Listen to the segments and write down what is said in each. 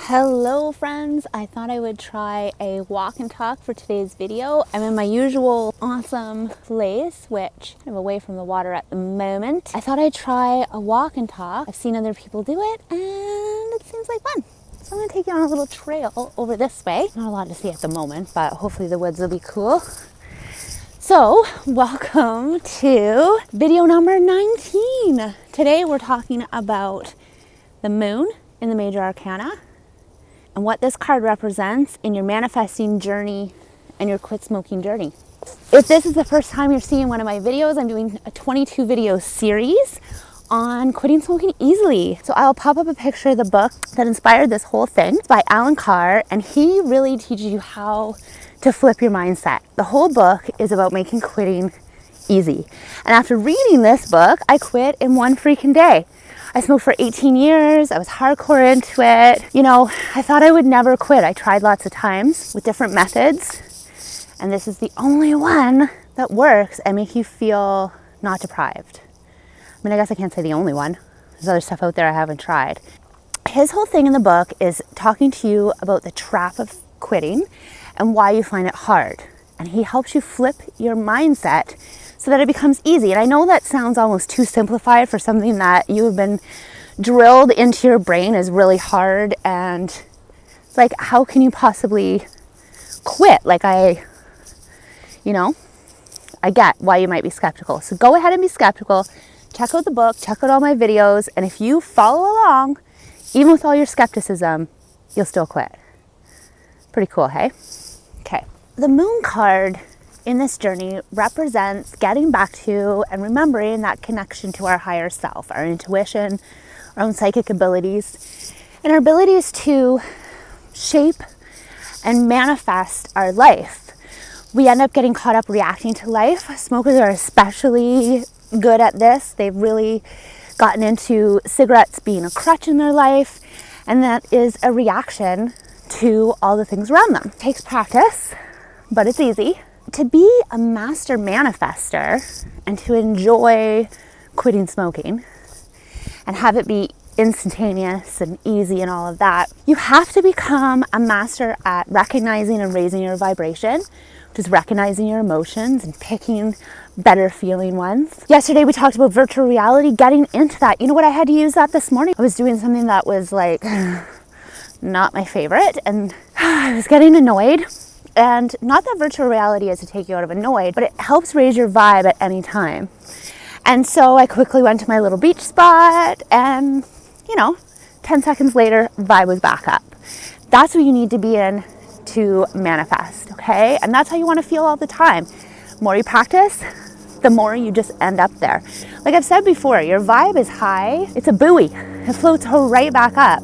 Hello friends, I thought I would try a walk and talk for today's video. I'm in my usual awesome place, which I'm away from the water at the moment. I thought I'd try a walk and talk. I've seen other people do it and it seems like fun. So I'm gonna take you on a little trail over this way. Not a lot to see at the moment, but hopefully the woods will be cool. So welcome to video number 19. Today we're talking about the moon in the major arcana and what this card represents in your manifesting journey and your quit smoking journey. If this is the first time you're seeing one of my videos, I'm doing a 22 video series on quitting smoking easily. So I'll pop up a picture of the book that inspired this whole thing. It's by Allen Carr, and he really teaches you how to flip your mindset. The whole book is about making quitting easy. And after reading this book, I quit in one freaking day. I smoked for 18 years. I was hardcore into it. You know, I thought I would never quit. I tried lots of times with different methods, and this is the only one that works and make you feel not deprived. I mean, I guess I can't say the only one. There's other stuff out there I haven't tried. His whole thing in the book is talking to you about the trap of quitting and why you find it hard. And he helps you flip your mindset so that it becomes easy. And I know that sounds almost too simplified for something that you have been drilled into your brain is really hard. And it's like, how can you possibly quit? Like I get why you might be skeptical. So go ahead and be skeptical. Check out the book, check out all my videos. And if you follow along, even with all your skepticism, you'll still quit. Pretty cool, hey? Okay. The moon card in this journey represents getting back to and remembering that connection to our higher self, our intuition, our own psychic abilities, and our abilities to shape and manifest our life. We end up getting caught up reacting to life. Smokers are especially good at this. They've really gotten into cigarettes being a crutch in their life, and that is a reaction to all the things around them. It takes practice, but it's easy. To be a master manifester and to enjoy quitting smoking and have it be instantaneous and easy and all of that, you have to become a master at recognizing and raising your vibration, which is recognizing your emotions and picking better feeling ones. Yesterday we talked about virtual reality, getting into that. You know what, I had to use that this morning. I was doing something that was like not my favorite and I was getting annoyed. And not that virtual reality is to take you out of annoyed, but it helps raise your vibe at any time. And so I quickly went to my little beach spot and, 10 seconds later, vibe was back up. That's what you need to be in to manifest, okay? And that's how you want to feel all the time. The more you practice, the more you just end up there. Like I've said before, your vibe is high. It's a buoy. It floats right back up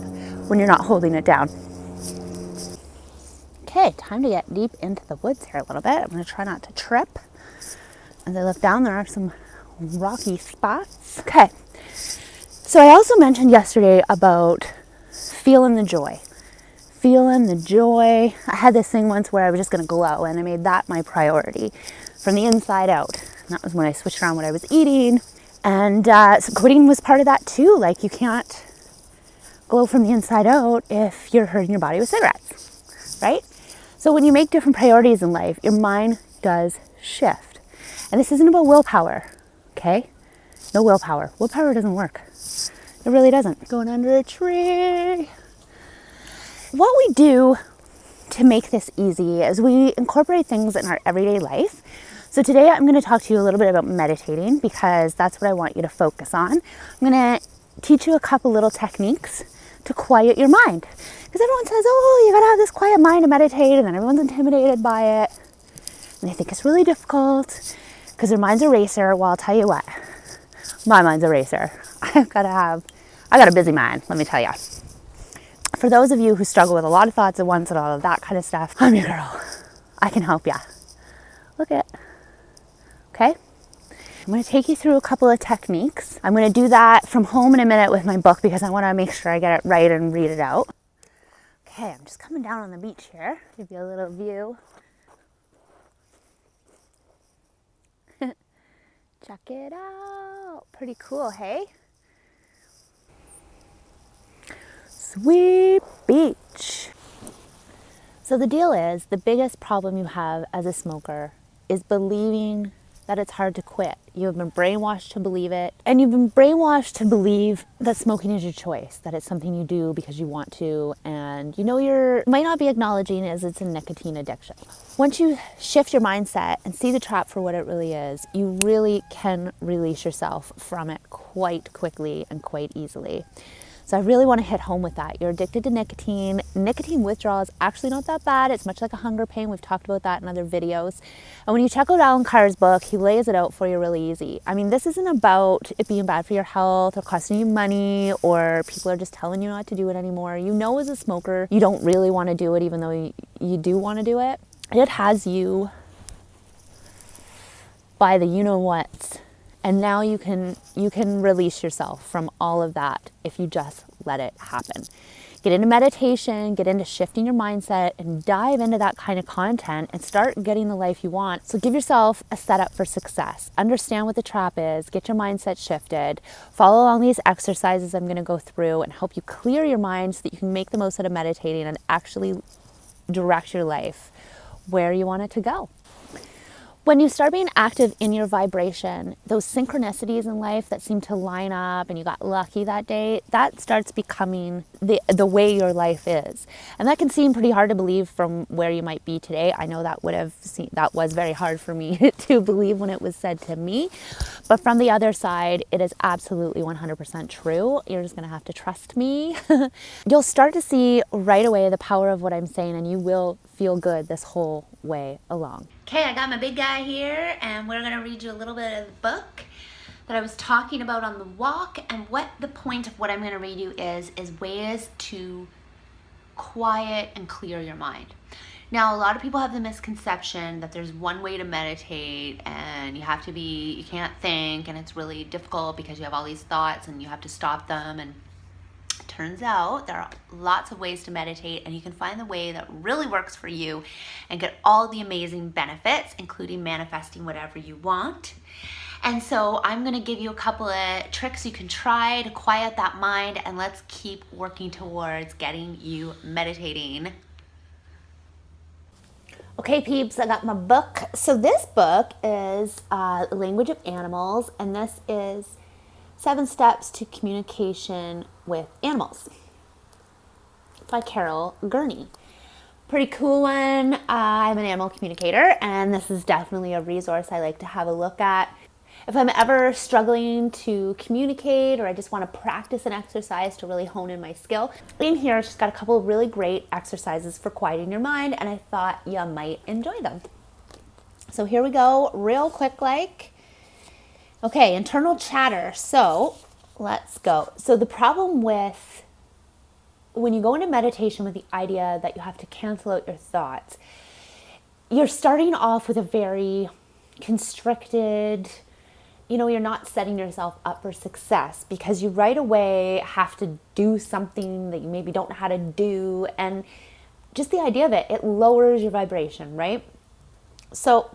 when you're not holding it down. Okay, time to get deep into the woods here a little bit. I'm going to try not to trip. As I look down, there are some rocky spots. Okay, so I also mentioned yesterday about feeling the joy. Feeling the joy. I had this thing once where I was just going to glow, and I made that my priority from the inside out. And that was when I switched around what I was eating. And so quitting was part of that too. Like you can't glow from the inside out if you're hurting your body with cigarettes, right? So when you make different priorities in life, your mind does shift. And this isn't about willpower, okay? No willpower. Willpower doesn't work. It really doesn't. Going under a tree. What we do to make this easy is we incorporate things in our everyday life. So today I'm going to talk to you a little bit about meditating because that's what I want you to focus on. I'm going to teach you a couple little techniques to quiet your mind. Because everyone says, oh, you gotta have this quiet mind to meditate, and then everyone's intimidated by it. And they think it's really difficult because their mind's a racer. Well, I'll tell you what, my mind's a racer. I got a busy mind, let me tell you. For those of you who struggle with a lot of thoughts at once and all of that kind of stuff, I'm your girl. I can help ya. Look it. Okay? I'm going to take you through a couple of techniques. I'm going to do that from home in a minute with my book because I want to make sure I get it right and read it out. Okay, I'm just coming down on the beach here. Give you a little view. Check it out. Pretty cool, hey? Sweet beach. So the deal is, the biggest problem you have as a smoker is believing that it's hard to quit. You have been brainwashed to believe it, and you've been brainwashed to believe that smoking is your choice, that it's something you do because you want to, and you might not be acknowledging as it's a nicotine addiction. Once you shift your mindset and see the trap for what it really is, you really can release yourself from it quite quickly and quite easily. So I really want to hit home with that. You're addicted to nicotine. Nicotine withdrawal is actually not that bad. It's much like a hunger pain. We've talked about that in other videos. And when you check out Allen Carr's book, he lays it out for you really easy. I mean, this isn't about it being bad for your health or costing you money or people are just telling you not to do it anymore. You know, as a smoker, you don't really want to do it even though you do want to do it. It has you by the you-know-what. And now you can release yourself from all of that if you just let it happen. Get into meditation, get into shifting your mindset, and dive into that kind of content and start getting the life you want. So give yourself a setup for success. Understand what the trap is, get your mindset shifted, follow along these exercises I'm gonna go through and help you clear your mind so that you can make the most out of meditating and actually direct your life where you want it to go. When you start being active in your vibration, those synchronicities in life that seem to line up and you got lucky that day, that starts becoming the way your life is. And that can seem pretty hard to believe from where you might be today. I know that was very hard for me to believe when it was said to me. But from the other side, it is absolutely 100% true. You're just gonna have to trust me. You'll start to see right away the power of what I'm saying, and you will feel good this whole way along. Okay, I got my big guy here, and we're gonna read you a little bit of the book that I was talking about on the walk. And what the point of what I'm gonna read you is ways to quiet and clear your mind. Now, a lot of people have the misconception that there's one way to meditate and you can't think, and it's really difficult because you have all these thoughts and you have to stop them. And it turns out there are lots of ways to meditate, and you can find the way that really works for you and get all the amazing benefits, including manifesting whatever you want. And so I'm gonna give you a couple of tricks you can try to quiet that mind, and let's keep working towards getting you meditating. Okay, peeps, I got my book. So this book is Language of Animals, and this is 7 Steps to Communication with Animals by Carol Gurney. Pretty cool one. I'm an animal communicator, and this is definitely a resource I like to have a look at. If I'm ever struggling to communicate, or I just want to practice an exercise to really hone in my skill, in here she's got a couple of really great exercises for quieting your mind, and I thought you might enjoy them. So here we go, real quick like. Okay, internal chatter. So let's go. So the problem with when you go into meditation with the idea that you have to cancel out your thoughts, you're starting off with a very constricted, you're not setting yourself up for success because you right away have to do something that you maybe don't know how to do. And just the idea of it lowers your vibration, right? So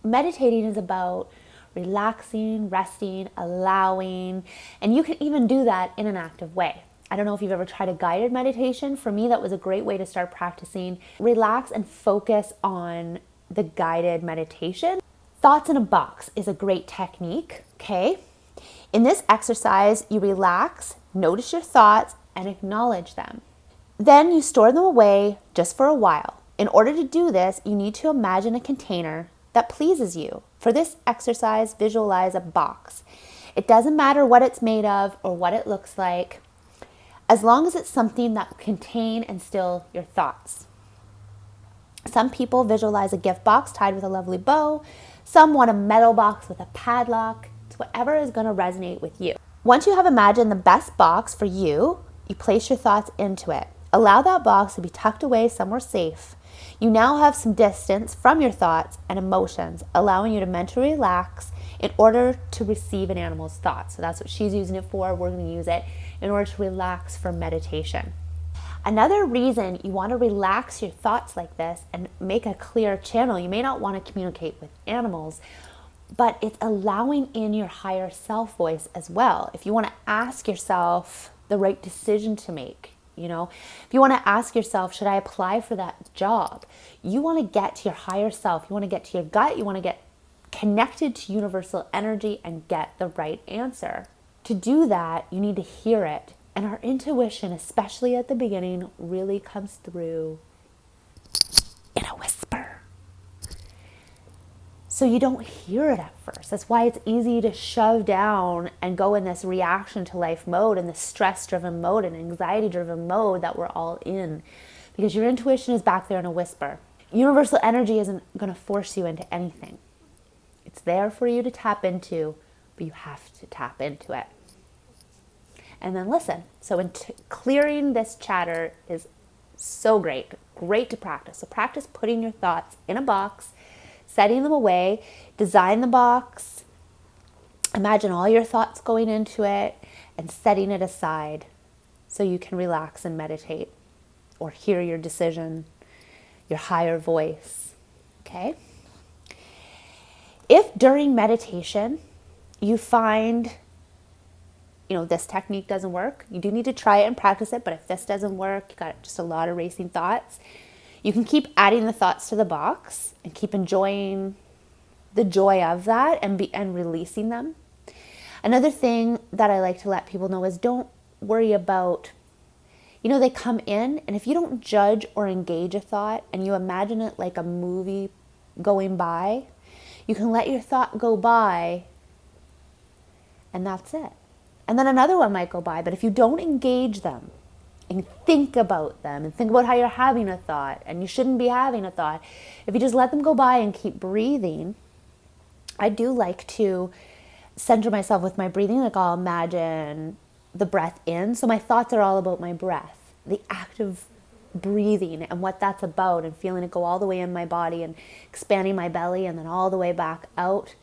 meditating is about relaxing, resting, allowing, and you can even do that in an active way. I don't know if you've ever tried a guided meditation. For me, that was a great way to start practicing. Relax and focus on the guided meditation. Thoughts in a box is a great technique, okay? In this exercise, you relax, notice your thoughts, and acknowledge them. Then you store them away just for a while. In order to do this, you need to imagine a container that pleases you. For this exercise, visualize a box. It doesn't matter what it's made of or what it looks like, as long as it's something that will contain and still your thoughts. Some people visualize a gift box tied with a lovely bow. Some want a metal box with a padlock. It's whatever is going to resonate with you. Once you have imagined the best box for you, you place your thoughts into it. Allow that box to be tucked away somewhere safe. You now have some distance from your thoughts and emotions, allowing you to mentally relax in order to receive an animal's thoughts. So that's what she's using it for. We're going to use it in order to relax for meditation. Another reason you want to relax your thoughts like this and make a clear channel, you may not want to communicate with animals, but it's allowing in your higher self voice as well. If you want to ask yourself the right decision to make, If you want to ask yourself, should I apply for that job? You want to get to your higher self. You want to get to your gut. You want to get connected to universal energy and get the right answer. To do that, you need to hear it. And our intuition, especially at the beginning, really comes through in a whisper. So you don't hear it at first. That's why it's easy to shove down and go in this reaction to life mode and this stress-driven mode and anxiety-driven mode that we're all in. Because your intuition is back there in a whisper. Universal energy isn't going to force you into anything. It's there for you to tap into, but you have to tap into it. And then listen. So clearing this chatter is so great to practice. So practice putting your thoughts in a box, setting them away, design the box, imagine all your thoughts going into it and setting it aside so you can relax and meditate or hear your decision, your higher voice, okay? If during meditation you find this technique doesn't work, you do need to try it and practice it, but if this doesn't work, you got just a lot of racing thoughts, you can keep adding the thoughts to the box and keep enjoying the joy of that and releasing them. Another thing that I like to let people know is don't worry about, they come in, and if you don't judge or engage a thought and you imagine it like a movie going by, you can let your thought go by and that's it. And then another one might go by, but if you don't engage them and think about them and think about how you're having a thought and you shouldn't be having a thought, if you just let them go by and keep breathing, I do like to center myself with my breathing. Like I'll imagine the breath in. So my thoughts are all about my breath, the act of breathing and what that's about and feeling it go all the way in my body and expanding my belly and then all the way back out.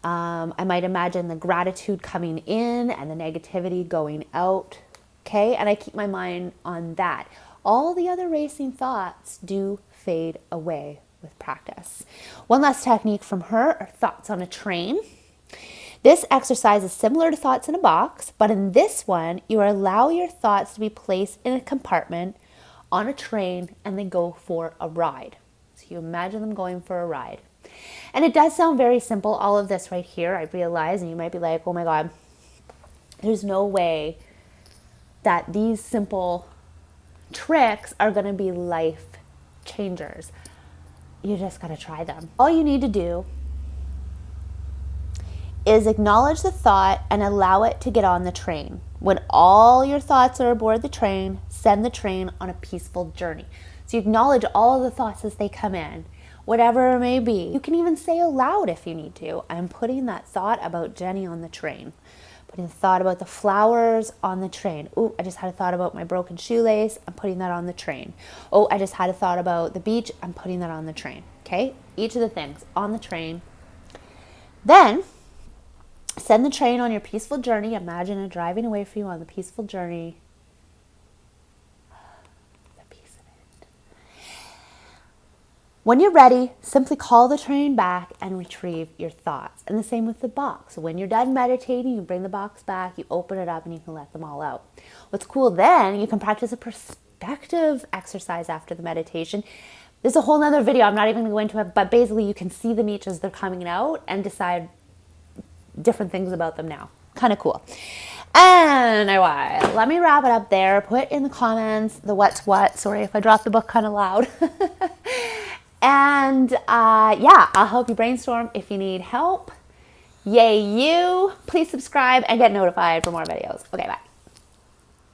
I might imagine the gratitude coming in and the negativity going out, okay? And I keep my mind on that. All the other racing thoughts do fade away with practice. One last technique from her are thoughts on a train. This exercise is similar to thoughts in a box, but in this one, you allow your thoughts to be placed in a compartment on a train and they go for a ride. So you imagine them going for a ride. And it does sound very simple, all of this right here, I realize, and you might be like, oh my God, there's no way that these simple tricks are going to be life changers. You just got to try them. All you need to do is acknowledge the thought and allow it to get on the train. When all your thoughts are aboard the train, send the train on a peaceful journey. So you acknowledge all the thoughts as they come in. Whatever it may be. You can even say aloud if you need to. I'm putting that thought about Jenny on the train. Putting the thought about the flowers on the train. Oh, I just had a thought about my broken shoelace. I'm putting that on the train. Oh, I just had a thought about the beach. I'm putting that on the train. Okay? Each of the things on the train. Then, send the train on your peaceful journey. Imagine it driving away from you on the peaceful journey. When you're ready, simply call the train back and retrieve your thoughts. And the same with the box. When you're done meditating, you bring the box back, you open it up, and you can let them all out. What's cool then, you can practice a perspective exercise after the meditation. There's a whole nother video, I'm not even going to go into it, but basically you can see them each as they're coming out and decide different things about them now. Kind of cool. Anyway, let me wrap it up there. Put in the comments the what's what. Sorry if I dropped the book kind of loud. And yeah, I'll help you brainstorm if you need help. Yay you. Please subscribe and get notified for more videos. Okay, bye.